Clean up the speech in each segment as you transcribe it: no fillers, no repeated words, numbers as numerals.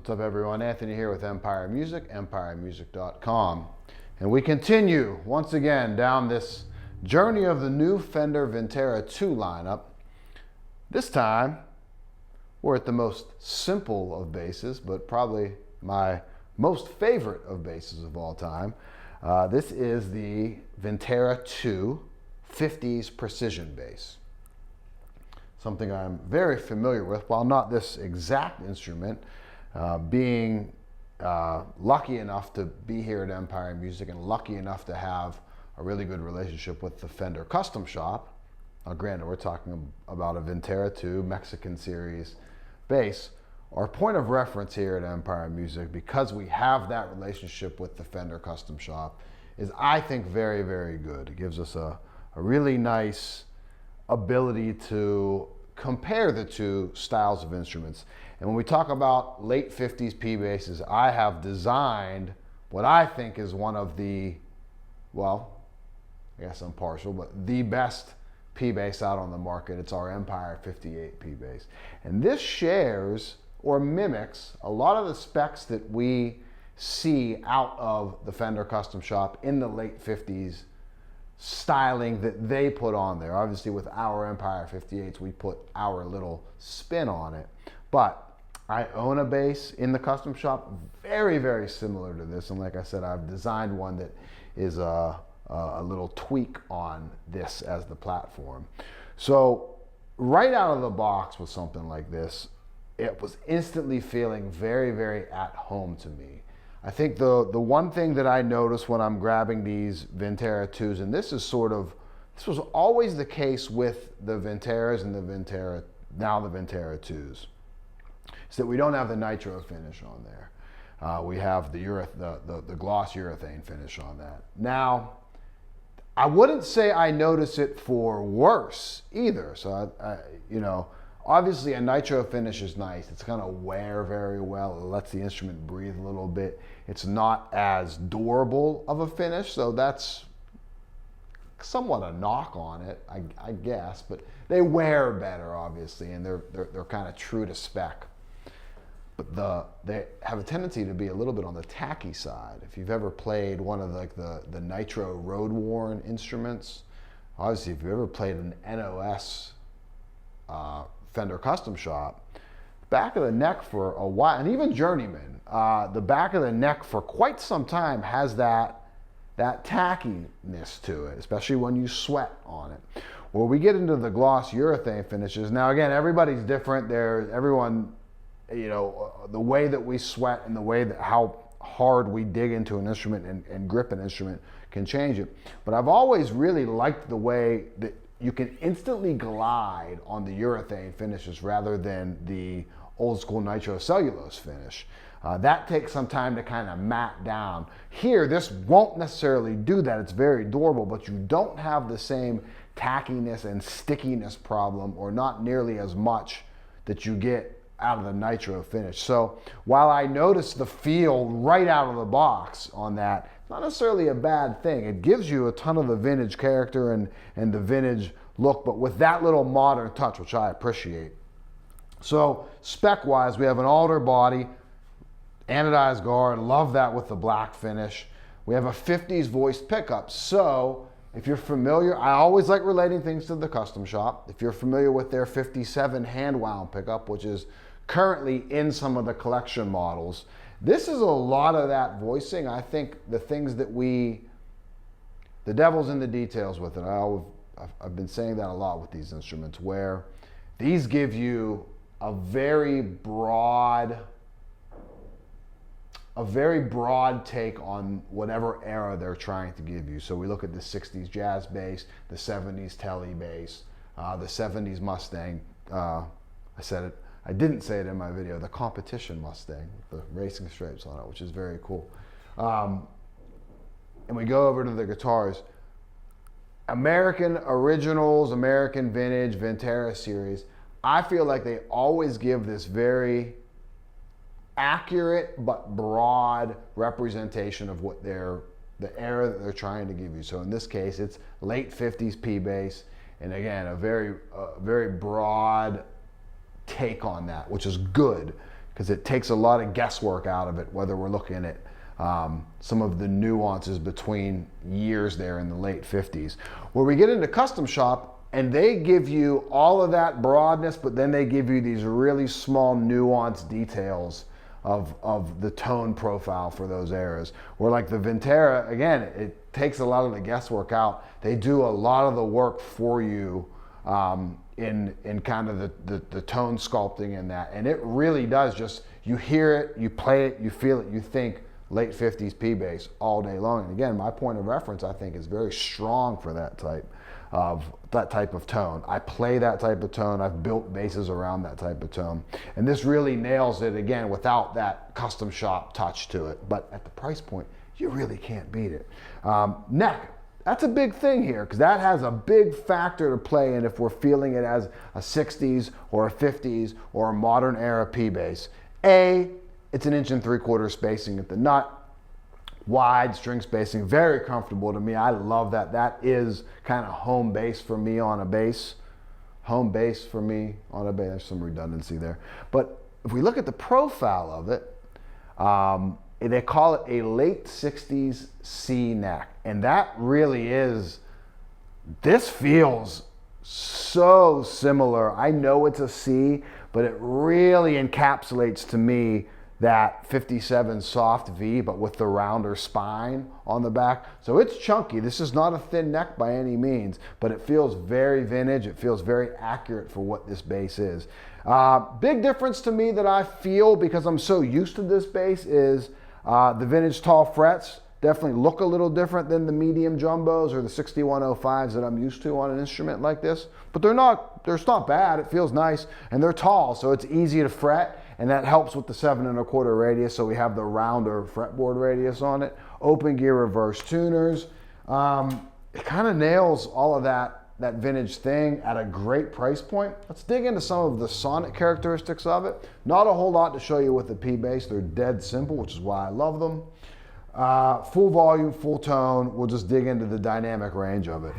What's up, everyone? Anthony here with Empire Music, empiremusic.com. And we continue once again down this journey of the new Fender Vintera II lineup. This time, we're at the most simple of basses, but probably my most favorite of basses of all time. This is the Vintera II 50's precision bass. Something I'm very familiar with, while not this exact instrument. Being lucky enough to be here at Empire Music and lucky enough to have a really good relationship with the Fender Custom Shop. Now, granted, we're talking about a Vintera II Mexican series bass. Our point of reference here at Empire Music, because we have that relationship with the Fender Custom Shop, is, I think, very, very good. It gives us a really nice ability to compare the two styles of instruments. And when we talk about late 50s P basses, I have designed what I think is one of the, well, I guess I'm partial, but the best P bass out on the market. It's our Empire 58 P bass. And this shares or mimics a lot of the specs that we see out of the Fender Custom Shop in the late 50s styling that they put on there. Obviously, with our Empire 58s, we put our little spin on it. But I own a bass in the Custom Shop very, very similar to this. And like I said, I've designed one that is a little tweak on this as the platform. So right out of the box with something like this, it was instantly feeling very, very at home to me. I think the one thing that I notice when I'm grabbing these Vintera IIs, and this was always the case with the Vinteras and the Vintera, now the Vintera IIs, is that we don't have the nitro finish on there. We have the gloss urethane finish on that. Now, I wouldn't say I notice it for worse either. So, you know, obviously a nitro finish is nice. It's gonna wear very well. It lets the instrument breathe a little bit. It's not as durable of a finish, so that's somewhat a knock on it, I guess. But they wear better, obviously, and they're kind of true to spec. But they have a tendency to be a little bit on the tacky side. If you've ever played one of the nitro road-worn instruments, obviously if you've ever played an NOS Fender Custom Shop, back of the neck for a while, and even Journeyman, the back of the neck for quite some time has that tackiness to it, especially when you sweat on it. Where we get into the gloss urethane finishes, now again, everybody's different. Everyone, you know, the way that we sweat and the way that how hard we dig into an instrument and grip an instrument can change it. But I've always really liked the way that you can instantly glide on the urethane finishes rather than the old school nitrocellulose finish. That takes some time to kind of mat down. Here, this won't necessarily do that. It's very durable, but you don't have the same tackiness and stickiness problem, or not nearly as much, that you get out of the nitro finish. So while I notice the feel right out of the box on that, it's not necessarily a bad thing. It gives you a ton of the vintage character and the vintage look, but with that little modern touch, which I appreciate. So spec-wise, we have an alder body, anodized guard, love that with the black finish. We have a 50s voiced pickup. So if you're familiar, I always like relating things to the Custom Shop. If you're familiar with their 57 hand wound pickup, which is currently in some of the collection models, this is a lot of that voicing. I think the things that the devil's in the details with it. I've been saying that a lot with these instruments, where these give you a very broad take on whatever era they're trying to give you. So we look at the 60s jazz bass, the 70s Tele bass, the 70s Mustang. I didn't say it in my video, the competition Mustang, the racing stripes on it, which is very cool. And we go over to the guitars. American originals, American vintage, Vintera series, I feel like they always give this very accurate but broad representation of what the era that they're trying to give you. So in this case, it's late 50s P bass, and again, a very broad take on that, which is good because it takes a lot of guesswork out of it, whether we're looking at some of the nuances between years there in the late 50s. Where we get into custom shop, and they give you all of that broadness, but then they give you these really small nuanced details of the tone profile for those eras. Where like the Vintera, again, it takes a lot of the guesswork out. They do a lot of the work for you in kind of the tone sculpting in that. And it really does just, you hear it, you play it, you feel it, you think late 50s P bass all day long. And again, my point of reference, I think, is very strong for that type of tone. I play that type of tone. I've built basses around that type of tone. And this really nails it, again, without that custom shop touch to it. But at the price point, you really can't beat it. Neck, that's a big thing here, because that has a big factor to play in if we're feeling it as a 60s or a 50s or a modern era P bass. It's an 1 3/4 spacing at the nut. Wide string spacing, very comfortable to me. I love that. That is kind of home base for me on a bass. Home base for me on a bass. There's some redundancy there. But if we look at the profile of it, they call it a late 60s C neck. And that really is, this feels so similar. I know it's a C, but it really encapsulates to me that 57 soft V, but with the rounder spine on the back. So it's chunky. This is not a thin neck by any means, but it feels very vintage. It feels very accurate for what this bass is. Big difference to me that I feel, because I'm so used to this bass, is the vintage tall frets definitely look a little different than the medium jumbos or the 6105s that I'm used to on an instrument like this. But they're not bad. It feels nice, and they're tall, so it's easy to fret. And that helps with the 7 1/4 radius, so we have the rounder fretboard radius on it. Open gear reverse tuners. It kind of nails all of that vintage thing at a great price point. Let's dig into some of the sonic characteristics of it. Not a whole lot to show you with the P bass. They're dead simple, which is why I love them. Full volume, full tone. We'll just dig into the dynamic range of it.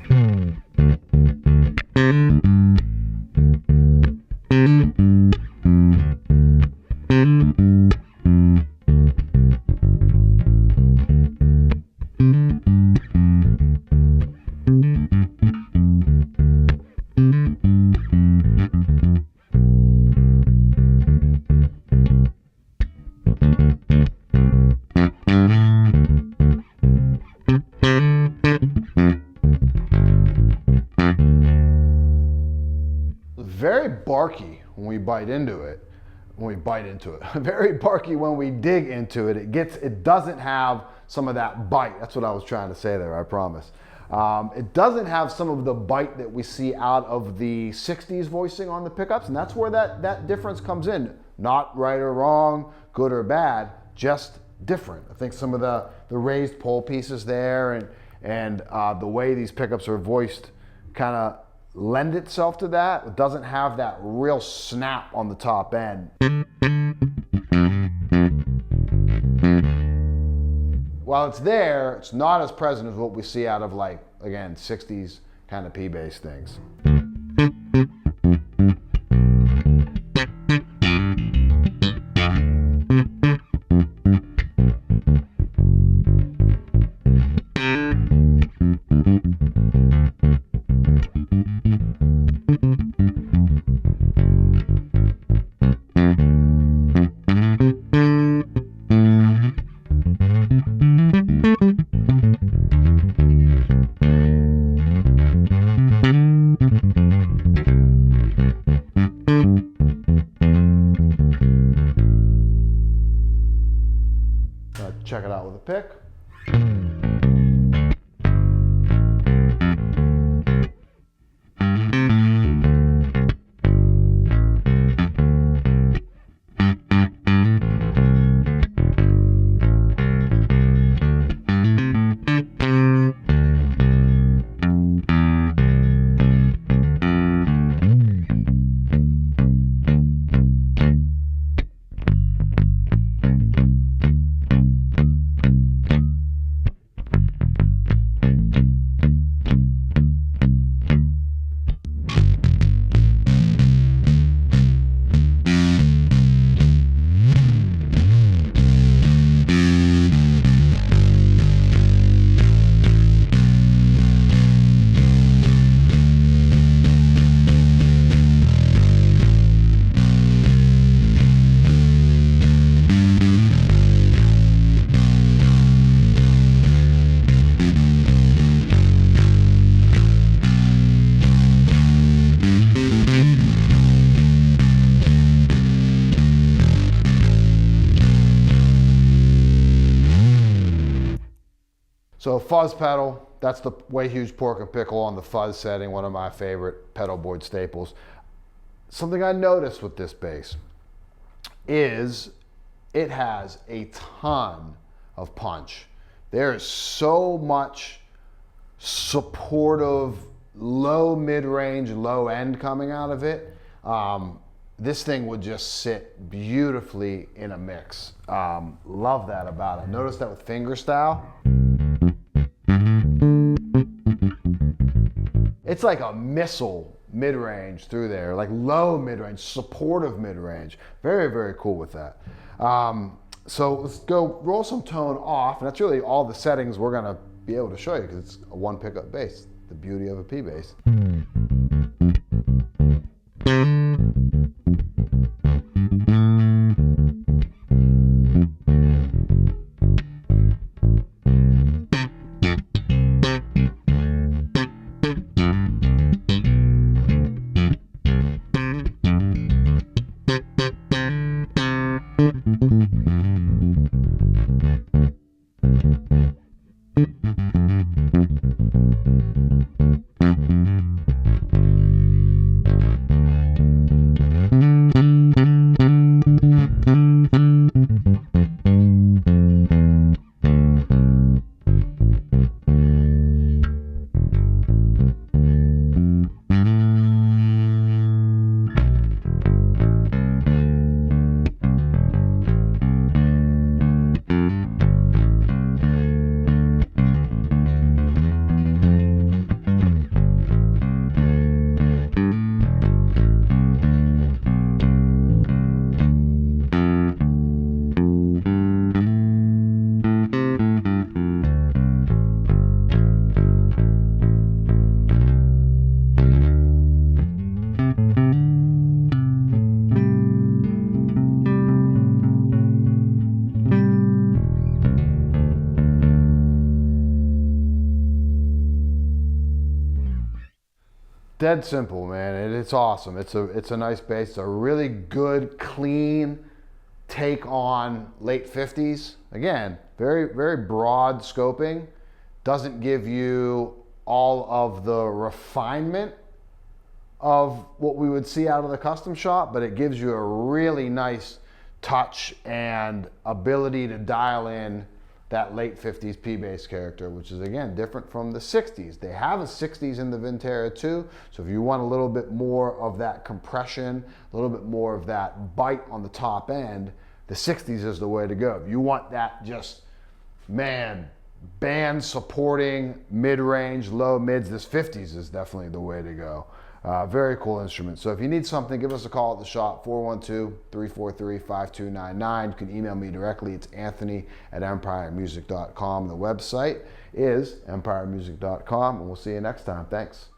Very barky when we bite into it. Very barky when we dig into it. It doesn't have some of that bite. That's what I was trying to say there, I promise. It doesn't have some of the bite that we see out of the 60s voicing on the pickups, and that's where that difference comes in. Not right or wrong, good or bad, just different. I think some of the raised pole pieces there and the way these pickups are voiced kind of lend itself to that. It doesn't have that real snap on the top end. While it's there, it's not as present as what we see out of, like, again, 60s kind of P bass things. fuzz pedal, that's the way huge pork and pickle on the fuzz setting, one of my favorite pedal board staples. Something I noticed with this bass is it has a ton of punch. There is so much supportive, low mid-range, low end coming out of it. This thing would just sit beautifully in a mix. Love that about it. Notice that with fingerstyle. It's like a missile mid-range through there, like low mid-range, supportive mid-range. Very, very cool with that. So let's go roll some tone off, and that's really all the settings we're gonna be able to show you because it's a one pickup bass, the beauty of a P bass. Dead simple, man. It's awesome. It's a nice bass. It's a really good, clean take on late 50s. Again, very, very broad scoping. Doesn't give you all of the refinement of what we would see out of the custom shop, but it gives you a really nice touch and ability to dial in that late 50s P-bass character, which is again different from the 60s. They have a 60s in the Vintera II, so if you want a little bit more of that compression, a little bit more of that bite on the top end, the 60s is the way to go. If you want that just, man, band supporting mid-range, low mids, this 50s is definitely the way to go. Very cool instrument. So if you need something, give us a call at the shop, 412-343-5299. You can email me directly. It's Anthony@empiremusic.com. The website is empiremusic.com, and we'll see you next time. Thanks.